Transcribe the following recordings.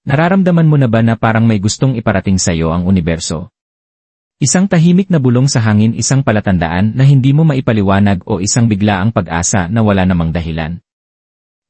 Nararamdaman mo na ba na parang may gustong iparating sa'yo ang universo? Isang tahimik na bulong sa hangin, isang palatandaan na hindi mo maipaliwanag o isang biglaang pag-asa na wala namang dahilan.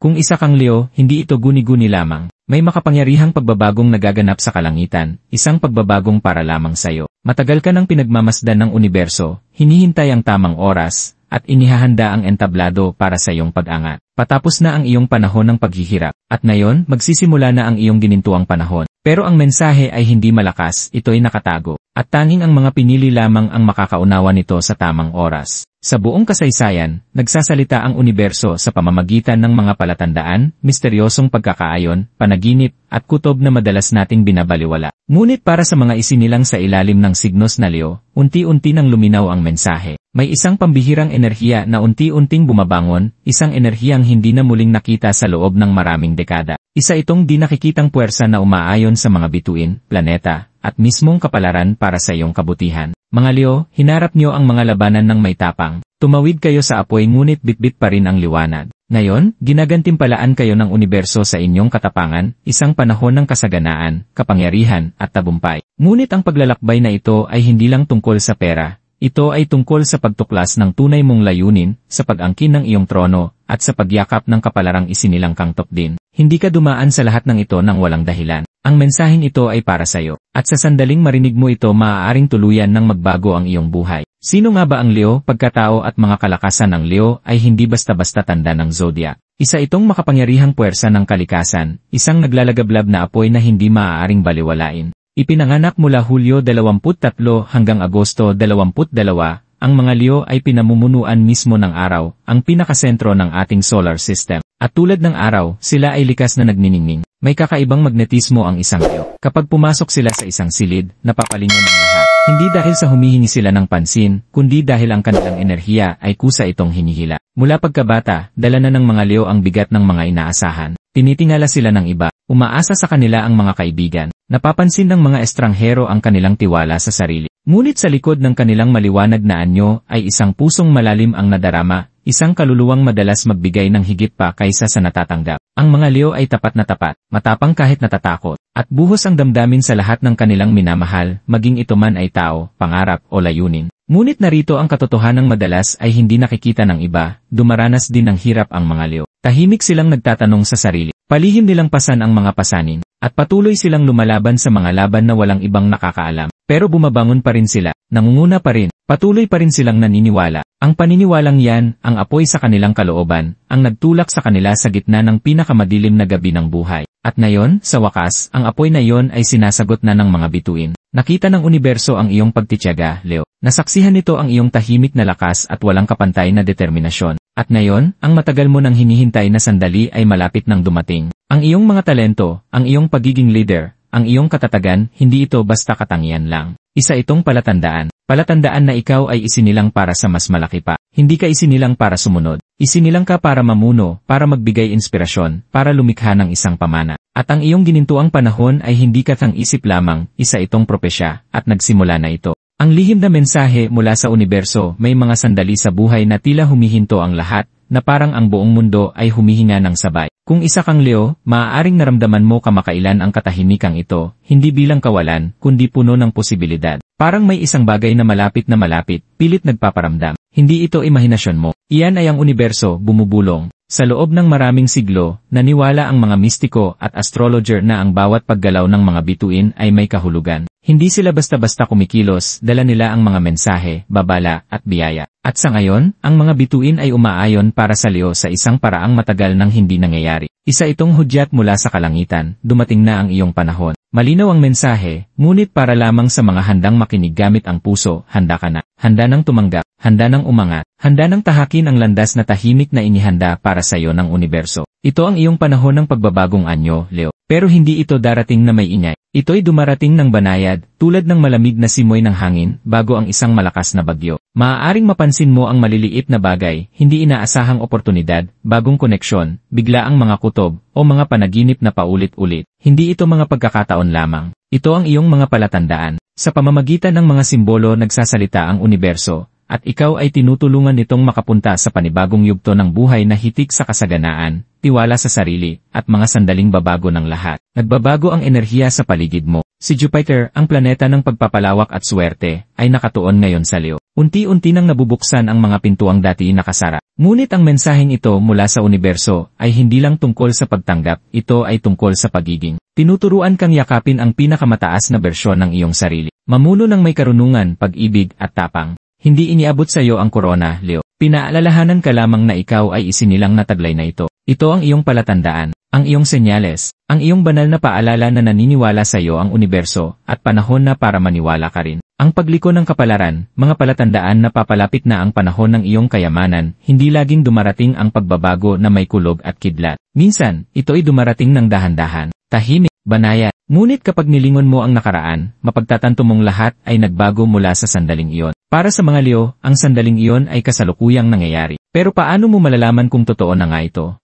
Kung isa kang Leo, hindi ito guni-guni lamang. May makapangyarihang pagbabagong nagaganap sa kalangitan, isang pagbabagong para lamang sa'yo. Matagal ka nang pinagmamasdan ng universo, hinihintay ang tamang oras, at inihahanda ang entablado para sa iyong pag-angat. Patapos na ang iyong panahon ng paghihirap, at ngayon, magsisimula na ang iyong ginintuang panahon. Pero ang mensahe ay hindi malakas, ito'y nakatago, at tanging ang mga pinili lamang ang makakaunawa nito sa tamang oras. Sa buong kasaysayan, nagsasalita ang universo sa pamamagitan ng mga palatandaan, misteryosong pagkakaayon, panaginip, at kutob na madalas nating binabaliwala. Ngunit para sa mga isinilang sa ilalim ng signos na Leo, unti-unti nang luminaw ang mensahe. May isang pambihirang enerhiya na unti-unting bumabangon, isang enerhiyang hindi na muling nakita sa loob ng maraming dekada. Isa itong di nakikitang puwersa na umaayon sa mga bituin, planeta, at mismong kapalaran para sa iyong kabutihan. Mga Leo, hinarap niyo ang mga labanan ng may tapang. Tumawid kayo sa apoy ngunit bitbit pa rin ang liwanag. Ngayon, ginagantimpalaan kayo ng universo sa inyong katapangan, isang panahon ng kasaganaan, kapangyarihan, at tagumpay. Ngunit ang paglalakbay na ito ay hindi lang tungkol sa pera. Ito ay tungkol sa pagtuklas ng tunay mong layunin, sa pag-angkin ng iyong trono, at sa pagyakap ng kapalarang isinilang kang tupdin. Hindi ka dumaan sa lahat ng ito nang walang dahilan. Ang mensaheng ito ay para sa'yo. At sa sandaling marinig mo ito, maaaring tuluyan ng magbago ang iyong buhay. Sino nga ba ang Leo? Pagkatao at mga kalakasan ng Leo ay hindi basta-basta tanda ng zodiac. Isa itong makapangyarihang puwersa ng kalikasan, isang naglalagablab na apoy na hindi maaaring baliwalain. Ipinanganak mula Hulyo 23 hanggang Agosto 22, ang mga Leo ay pinamumunuan mismo ng araw, ang pinakasentro ng ating solar system. At tulad ng araw, sila ay likas na nagniningning. May kakaibang magnetismo ang isang Leo. Kapag pumasok sila sa isang silid, napapalingon ang lahat. Hindi dahil sa humihingi sila ng pansin, kundi dahil ang kanilang enerhiya ay kusa itong hinihila. Mula pagkabata, dala na ng mga Leo ang bigat ng mga inaasahan. Tinitingala sila ng iba. Umaasa sa kanila ang mga kaibigan. Napapansin ng mga estranghero ang kanilang tiwala sa sarili. Ngunit sa likod ng kanilang maliwanag na anyo ay isang pusong malalim ang nadarama, isang kaluluwang madalas magbigay ng higit pa kaysa sa natatanggap. Ang mga Leo ay tapat na tapat, matapang kahit natatakot, at buhos ang damdamin sa lahat ng kanilang minamahal, maging ito man ay tao, pangarap o layunin. Ngunit narito ang katotohanang madalas ay hindi nakikita ng iba, dumaranas din ng hirap ang mga Leo. Tahimik silang nagtatanong sa sarili. Palihim nilang pasan ang mga pasanin, at patuloy silang lumalaban sa mga laban na walang ibang nakakaalam. Pero bumabangon pa rin sila, nangunguna pa rin, patuloy pa rin silang naniniwala. Ang paniniwalang yan, ang apoy sa kanilang kalooban, ang nagtulak sa kanila sa gitna ng pinakamadilim na gabi ng buhay. At ngayon, sa wakas, ang apoy na yon ay sinasagot na ng mga bituin. Nakita ng universo ang iyong pagtitiyaga, Leo. Nasaksihan nito ang iyong tahimik na lakas at walang kapantay na determinasyon. At ngayon, ang matagal mo nang hinihintay na sandali ay malapit nang dumating. Ang iyong mga talento, ang iyong pagiging leader, ang iyong katatagan, hindi ito basta katangian lang. Isa itong palatandaan. Palatandaan na ikaw ay isinilang para sa mas malaki pa. Hindi ka isinilang para sumunod. Isinilang ka para mamuno, para magbigay inspirasyon, para lumikha ng isang pamana. At ang iyong ginintuang panahon ay hindi katang isip lamang, isa itong propesya, at nagsimula na ito. Ang lihim na mensahe mula sa universo, may mga sandali sa buhay na tila humihinto ang lahat, na parang ang buong mundo ay humihinga ng sabay. Kung isa kang Leo, maaaring naramdaman mo kamakailan ang katahimikang ito, hindi bilang kawalan, kundi puno ng posibilidad. Parang may isang bagay na malapit, pilit nagpaparamdam. Hindi ito imahinasyon mo. Iyan ay ang universo, bumubulong. Sa loob ng maraming siglo, naniwala ang mga mistiko at astrologer na ang bawat paggalaw ng mga bituin ay may kahulugan. Hindi sila basta-basta kumikilos, dala nila ang mga mensahe, babala, at biyaya. At sa ngayon, ang mga bituin ay umaayon para sa Leo sa isang paraang matagal nang hindi nangyayari. Isa itong hudyat mula sa kalangitan, dumating na ang iyong panahon. Malinaw ang mensahe, ngunit para lamang sa mga handang makinig gamit ang puso, handa ka na. Handa nang tumanggap, handa nang umangat, handa nang tahakin ang landas na tahimik na inihanda para sa iyo ng universo. Ito ang iyong panahon ng pagbabagong anyo, Leo. Pero hindi ito darating na may ingay. Ito'y dumarating ng banayad, tulad ng malamig na simoy ng hangin, bago ang isang malakas na bagyo. Maaaring mapansin mo ang maliliit na bagay, hindi inaasahang oportunidad, bagong koneksyon, biglaang mga kutob, o mga panaginip na paulit-ulit. Hindi ito mga pagkakataon lamang. Ito ang iyong mga palatandaan. Sa pamamagitan ng mga simbolo nagsasalita ang universo, at ikaw ay tinutulungan nitong makapunta sa panibagong yugto ng buhay na hitik sa kasaganaan, tiwala sa sarili, at mga sandaling babago ng lahat. Nagbabago ang enerhiya sa paligid mo. Si Jupiter, ang planeta ng pagpapalawak at swerte, ay nakatuon ngayon sa Leo. Unti-unti nang nabubuksan ang mga pintuang dati nakasara. Ngunit ang mensaheng ito mula sa universo ay hindi lang tungkol sa pagtanggap, ito ay tungkol sa pagiging. Tinuturuan kang yakapin ang pinakamataas na bersyon ng iyong sarili. Mamuno ng may karunungan, pag-ibig, at tapang. Hindi iniabot sa iyo ang korona, Leo. Pinaalalahanan ka lamang na ikaw ay isinilang na taglay na ito. Ito ang iyong palatandaan, ang iyong senyales, ang iyong banal na paalala na naniniwala sa iyo ang universo, at panahon na para maniwala ka rin. Ang pagliko ng kapalaran, mga palatandaan na papalapit na ang panahon ng iyong kayamanan, hindi laging dumarating ang pagbabago na may kulog at kidlat. Minsan, ito ay dumarating ng dahan-dahan, tahimik, banayad. Ngunit kapag nilingon mo ang nakaraan, mapagtatanto mong lahat ay nagbago mula sa sandaling iyon. Para sa mga Leo, ang sandaling iyon ay kasalukuyang nangyayari. Pero paano mo malalaman kung totoo na nga ito?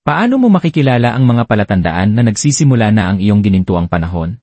Paano mo makikilala ang mga palatandaan na nagsisimula na ang iyong ginintuang panahon?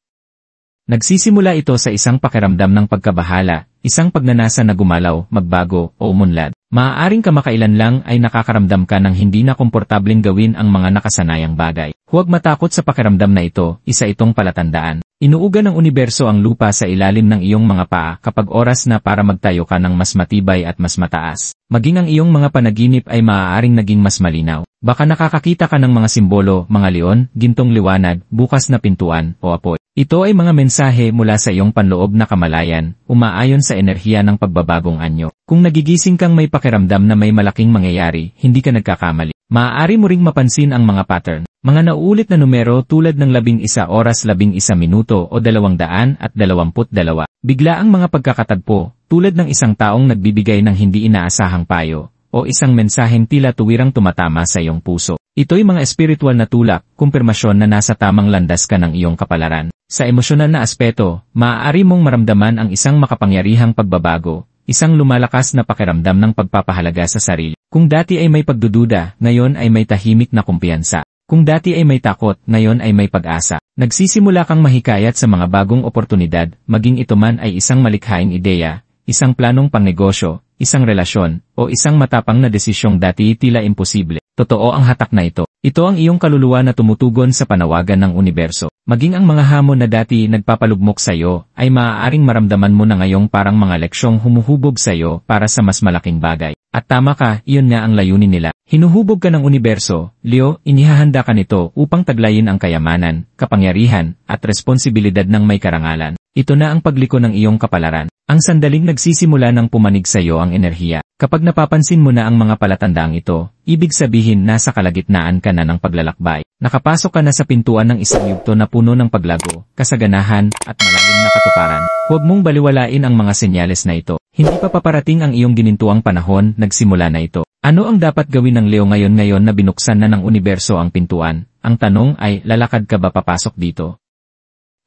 Nagsisimula ito sa isang pakiramdam ng pagkabahala, isang pagnanasa na gumalaw, magbago, o umunlad. Maaaring kamakailan lang ay nakakaramdam ka ng hindi na komportableng gawin ang mga nakasanayang bagay. Huwag matakot sa pakiramdam na ito, isa itong palatandaan. Inuuga ng universo ang lupa sa ilalim ng iyong mga paa kapag oras na para magtayo ka ng mas matibay at mas mataas. Maging ang iyong mga panaginip ay maaaring naging mas malinaw. Baka nakakakita ka ng mga simbolo, mga leon, gintong liwanag, bukas na pintuan, o apoy. Ito ay mga mensahe mula sa iyong panloob na kamalayan, umaayon sa enerhiya ng pagbabagong anyo. Kung nagigising kang may pakiramdam na may malaking mangyayari, hindi ka nagkakamali. Maaari mo ring mapansin ang mga pattern. Mga nauulit na numero tulad ng 11 oras 11 minuto o 222. Bigla ang mga pagkakatagpo, tulad ng isang taong nagbibigay ng hindi inaasahang payo, o isang mensaheng tila tuwirang tumatama sa iyong puso. Ito'y mga espiritual na tulak, kumpirmasyon na nasa tamang landas ka ng iyong kapalaran. Sa emosyonal na aspeto, maaari mong maramdaman ang isang makapangyarihang pagbabago, isang lumalakas na pakiramdam ng pagpapahalaga sa sarili. Kung dati ay may pagdududa, ngayon ay may tahimik na kumpiyansa. Kung dati ay may takot, ngayon ay may pag-asa. Nagsisimula kang mahikayat sa mga bagong oportunidad, maging ito man ay isang malikhaing ideya, isang planong pangnegosyo, isang relasyon, o isang matapang na desisyong dati tila imposible. Totoo ang hatak na ito. Ito ang iyong kaluluwa na tumutugon sa panawagan ng universo. Maging ang mga hamon na dati nagpapalugmok sa iyo, ay maaaring maramdaman mo na ngayong parang mga leksyong humuhubog sa iyo para sa mas malaking bagay. At tama ka, iyon nga ang layunin nila. Hinuhubog ka ng universo, Leo, inihahanda ka nito upang taglayin ang kayamanan, kapangyarihan, at responsibilidad ng may karangalan. Ito na ang pagliko ng iyong kapalaran. Ang sandaling nagsisimula ng pumanig sa iyo ang enerhiya. Kapag napapansin mo na ang mga palatandaang ito, ibig sabihin nasa kalagitnaan ka na ng paglalakbay. Nakapasok ka na sa pintuan ng isang yugto na puno ng paglago, kasaganahan, at malalim na katuparan. Huwag mong baliwalain ang mga senyales na ito. Hindi pa paparating ang iyong ginintuang panahon, nagsimula na ito. Ano ang dapat gawin ng Leo ngayon na binuksan na ng universo ang pintuan? Ang tanong ay, lalakad ka ba papasok dito?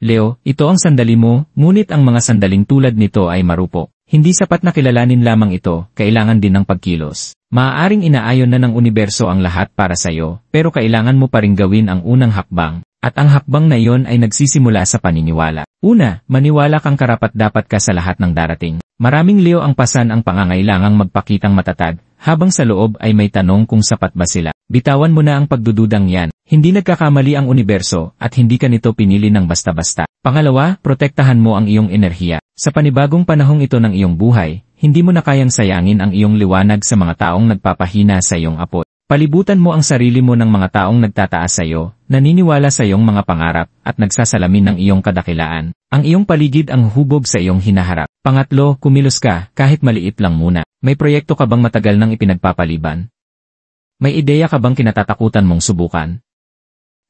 Leo, ito ang sandali mo, ngunit ang mga sandaling tulad nito ay marupok. Hindi sapat na kilalanin lamang ito, kailangan din ng pagkilos. Maaaring inaayon na ng universo ang lahat para sa iyo, pero kailangan mo pa ring gawin ang unang hakbang. At ang hakbang na iyon ay nagsisimula sa paniniwala. Una, maniwala kang karapat-dapat ka sa lahat ng darating. Maraming Leo ang pasan ang pangangailangang magpakitang matatag, habang sa loob ay may tanong kung sapat ba sila. Bitawan mo na ang pagdududang yan. Hindi nagkakamali ang universo at hindi ka nito pinili ng basta-basta. Pangalawa, protektahan mo ang iyong enerhiya. Sa panibagong panahong ito ng iyong buhay, hindi mo na kayang sayangin ang iyong liwanag sa mga taong nagpapahina sa iyong apoy. Palibutan mo ang sarili mo ng mga taong nagtataas sa iyo, naniniwala sa iyong mga pangarap, at nagsasalamin ng iyong kadakilaan. Ang iyong paligid ang hubog sa iyong hinaharap. Pangatlo, kumilos ka, kahit maliit lang muna. May proyekto ka bang matagal nang ipinagpapaliban? May ideya ka bang kinatatakutan mong subukan?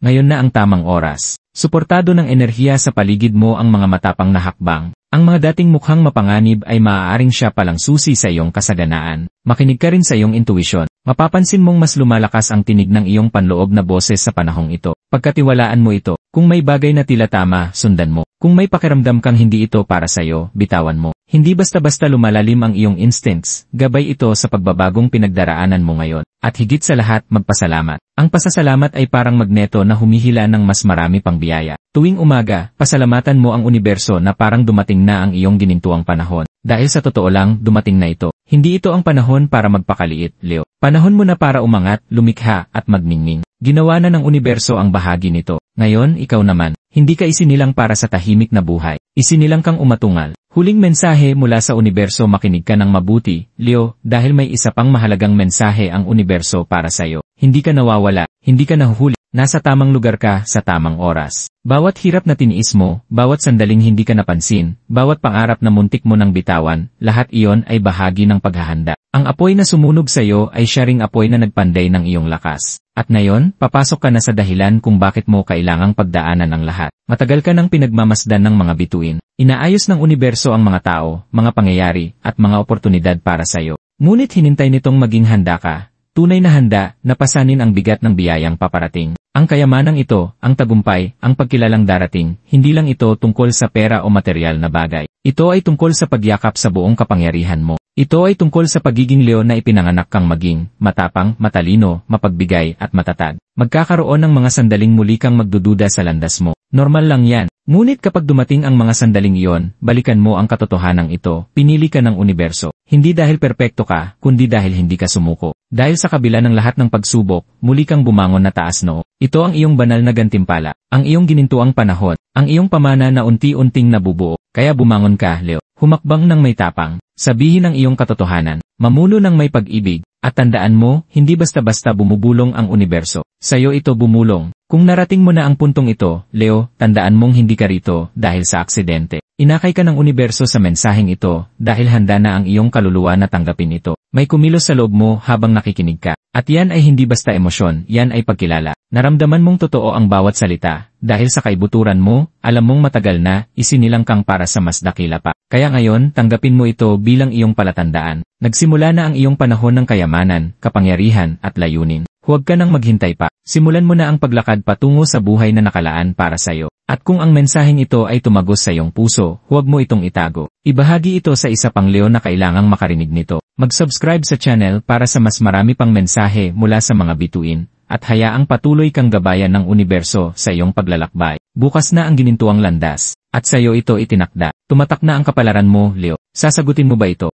Ngayon na ang tamang oras. Suportado ng enerhiya sa paligid mo ang mga matapang na hakbang. Ang mga dating mukhang mapanganib ay maaaring siya palang susi sa iyong kasaganaan. Makinig ka rin sa iyong intuisyon. Mapapansin mong mas lumalakas ang tinig ng iyong panloob na boses sa panahong ito. Pagkatiwalaan mo ito. Kung may bagay na tila tama, sundan mo. Kung may pakiramdam kang hindi ito para sa iyo, bitawan mo. Hindi basta-basta lumalalim ang iyong instincts, gabay ito sa pagbabagong pinagdaraanan mo ngayon. At higit sa lahat, magpasalamat. Ang pasasalamat ay parang magneto na humihila ng mas marami pang biyaya. Tuwing umaga, pasalamatan mo ang universo na parang dumating na ang iyong ginintuang panahon. Dahil sa totoo lang, dumating na ito. Hindi ito ang panahon para magpakaliit, Leo. Panahon mo na para umangat, lumikha, at magningning. Ginawa na ng universo ang bahagi nito. Ngayon, ikaw naman, hindi ka isinilang para sa tahimik na buhay. Isinilang kang umatungal. Huling mensahe mula sa universo, makinig ka ng mabuti, Leo, dahil may isa pang mahalagang mensahe ang universo para sa'yo. Hindi ka nawawala, hindi ka nahuhuli, nasa tamang lugar ka sa tamang oras. Bawat hirap na tiniis mo, bawat sandaling hindi ka napansin, bawat pangarap na muntik mo nang bitawan, lahat iyon ay bahagi ng paghahanda. Ang apoy na sumunog sa'yo ay siya ring apoy na nagpanday ng iyong lakas. At ngayon, papasok ka na sa dahilan kung bakit mo kailangang pagdaanan ang lahat. Matagal ka nang pinagmamasdan ng mga bituin. Inaayos ng universo ang mga tao, mga pangyayari, at mga oportunidad para sa'yo. Ngunit hinintay nitong maging handa ka. Tunay na handa, na pasanin ang bigat ng biyayang paparating. Ang kayamanang ito, ang tagumpay, ang pagkilalang darating, hindi lang ito tungkol sa pera o material na bagay. Ito ay tungkol sa pagyakap sa buong kapangyarihan mo. Ito ay tungkol sa pagiging Leo na ipinanganak kang maging, matapang, matalino, mapagbigay, at matatag. Magkakaroon ng mga sandaling muli kang magdududa sa landas mo. Normal lang yan. Ngunit kapag dumating ang mga sandaling iyon, balikan mo ang katotohanan ito, pinili ka ng universo. Hindi dahil perpekto ka, kundi dahil hindi ka sumuko. Dahil sa kabila ng lahat ng pagsubok, muli kang bumangon na taas noo. Ito ang iyong banal na gantimpala, ang iyong ginintuang panahon, ang iyong pamana na unti-unting nabubuo. Kaya bumangon ka, Leo. Humakbang ng may tapang, sabihin ang iyong katotohanan, mamuno ng may pag-ibig, at tandaan mo, hindi basta-basta bumubulong ang universo. Sa'yo ito bumulong. Kung narating mo na ang puntong ito, Leo, tandaan mong hindi ka rito dahil sa aksidente. Inakay ka ng universo sa mensaheng ito dahil handa na ang iyong kaluluwa na tanggapin ito. May kumilos sa loob mo habang nakikinig ka. At yan ay hindi basta emosyon, yan ay pagkilala. Naramdaman mong totoo ang bawat salita. Dahil sa kaibuturan mo, alam mong matagal na, isinilang kang para sa mas dakila pa. Kaya ngayon, tanggapin mo ito bilang iyong palatandaan. Nagsimula na ang iyong panahon ng kayamanan, kapangyarihan, at layunin. Huwag ka nang maghintay pa. Simulan mo na ang paglakad patungo sa buhay na nakalaan para sa'yo. At kung ang mensaheng ito ay tumagos sa iyong puso, huwag mo itong itago. Ibahagi ito sa isa pang Leo na kailangang makarinig nito. Mag-subscribe sa channel para sa mas marami pang mensahe mula sa mga bituin, at hayaang patuloy kang gabayan ng universo sa iyong paglalakbay. Bukas na ang ginintuang landas, at sa iyo ito itinakda. Tumatak na ang kapalaran mo, Leo. Sasagutin mo ba ito?